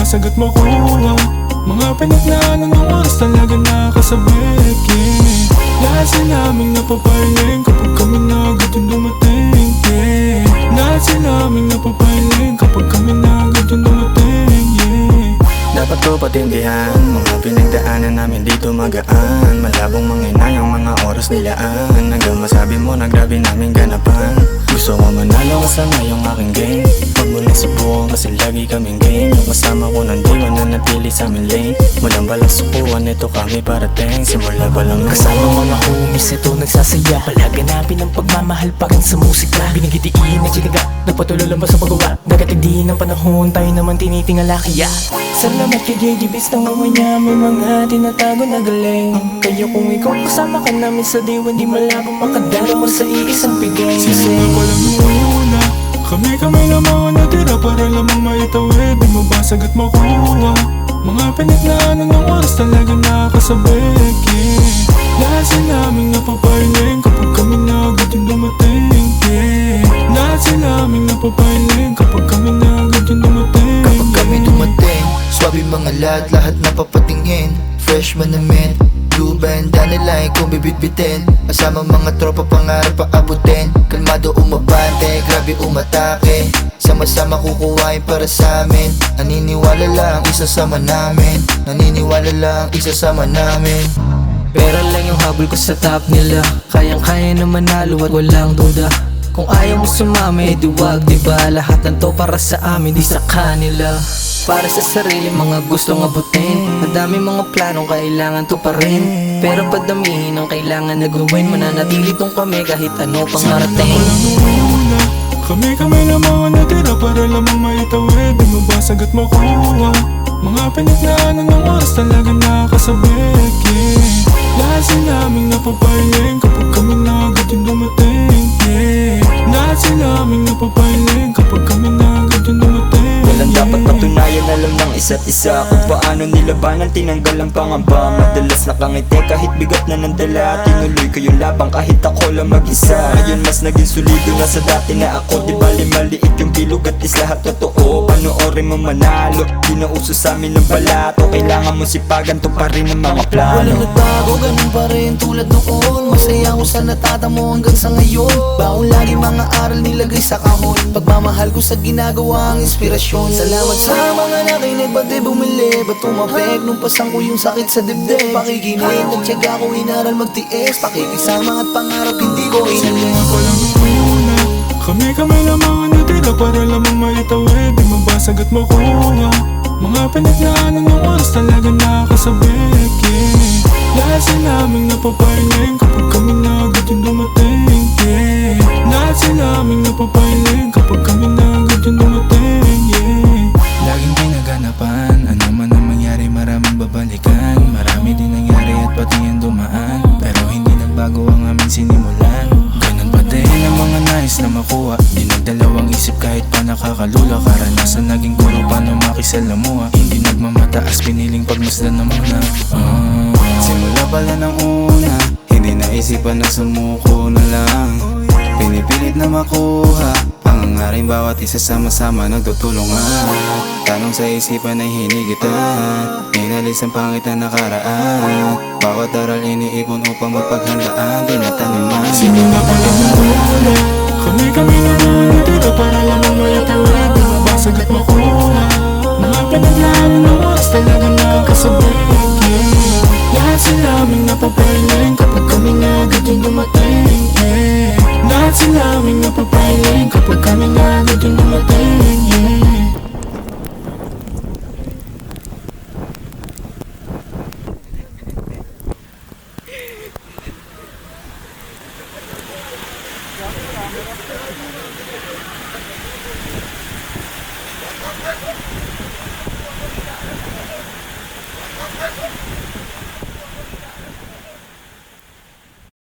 mabasag at makuha. Mga pinagnaanan ng oras talaga nakakasabik, yeah. Lahat sila aming napapahiling kapag kami na agad yung dumating, yeah. Lahat sila aming napapahiling kapag kami na agad yung dumating, yeah. Dapat ko patindihan, mga pinagdaanan namin dito magaan. Malabong manginayang mga oras nilaan, hanggang masabi mo na grabe namin ganapan. Gusto ko manalo kasama yung aking game. Huwag mo na subukan kasi lagi kaming game. Yung kasama ko nang di mananatili sa aming lane. Walang balang sukuan, ito kami parating. Simula pa lang kasama mga homies, ito nagsasaya. Palaganapin ang pagmamahal pa rin sa musika. Binigitiin na sinaga, nagpatuloy lang ba sa paggawa? Nagatindi ng panahon, tayo naman tinitingala kaya. Salamat kay JG Beats na ngawa niya, may mga tinatago na galing. Kaya kung ikaw kasama ka namin sa diwa, di malabong makadala mo sa iisang pigay. Simula pa lang muna, kami lang mga natira para lamang maitawid. Di mabasag at makuha. Mga pinagnaanan ng oras talaga nakakasabik, yeah. Lahat sila aming napapahiling kapag kami na agad yung dumating, yeah. Lahat sila aming napapahiling kapag kami na agad yung dumating, kapag kami dumating, swabe mga lahat napapatingin. Freshman na men, blue bandana like kung bibitbitin. Kasama mga tropa pangarap paabutin. Kalmado umabante, grabe umatake. Sama-sama kukuhain para sa amin. Naniniwala lang isasama namin. Naniniwala lang isasama namin. Pera lang yung habol ko sa top nila. Kayang-kaya na manalo at walang duda. Kung ayaw mo sumami, di wag, diba? Lahat ng to para sa amin, di sa kanila. Para sa sarili, mga gustong abutin. Madami mga planong kailangan to pa rin. Pero padamihin ang kailangan na gawin. Mananatili tong kami kahit ano pang marating. Kami lang mga natira para lamang maitawid. Di mabasag at makuha. Mga pinagnaanan ng oras talaga nakakasabik, yeah. Lahat sila aming napapahiling kapag kami na agad yung dumating, yeah. Lahat sila aming napapahiling kapag kami na agad yung dumating, walang dapat patunayan, alam ng isa't isa kung paano nilabanan, tinanggal ang pangamba. Madalas nakangiti kahit bigat na ng dala. Tinuloy ko yung labang kahit ako lang mag-isa. Ngayon mas naging solido na sa dati na ako. Di bali maliit yung bilog at is lahat totoo. Panoorin mo manalo, di na uso sa amin ng balato. Kailangan mo sipagan to pa rin ang mga plano. Walang nagbago, ganun pa rin tulad noon. Masaya ko sa natatamo hanggang sa ngayon. Baon lagi mga aral nilagay sa kahon. Pagmamahal ko sa ginagawa ang inspirasyon. Salamat sa mga nakinig, ba't di bumili? Ba't tumapek nung pasang ko yung sakit sa dibdib? Pakikinig, nagtyaga ko inaral magtiis. Pakikisama at pangarap hindi ko inalis. pa lang muna, kami lang mga natira para lamang maitawid. Di mabasag at makuha. Mga pinagnaanan ng oras talaga nakakasabik, yeah. Lahat sila aming napapahiling kapag kami na agad yung dumating, yeah. Lahat sila aming napapahiling kapag kami na agad yung dumating, yeah. laging ginaganapan, ano man ang mangyari maraming babalikan. Marami din nangyari at pati yan dumaan, pero hindi nagbago ang aming sinimulan. Ganun pa din ang mga nais na makuha. Di nagdalawang isip kahit pa nakakalula. Karanasan naging guro paano makisalamuha. Hindi nagmamataas, piniling pagmasdan na muna. Simula pala ng una, hindi naisipan na sumuko na lang. Pinipilit na makuha, pangangarin bawat isa sama-sama nagtutulungan. Tanong sa isipan ay hinigitan, inalis ang pangit na nakaraan. Bawat aral iniipon upang mapaghandaan, tinataniman. Simula pa lang muna, kami lang mga natira para lamang maitawid. Di mabasag at makuha. Mga pinagnaanan ng oras talaga nakakasabik, yeah. Lahat sila aming napapahiling kapag kami na agad yung dumating, yeah. Lahat sila aming napapahiling kapag kami na agad yung dumating, yeah.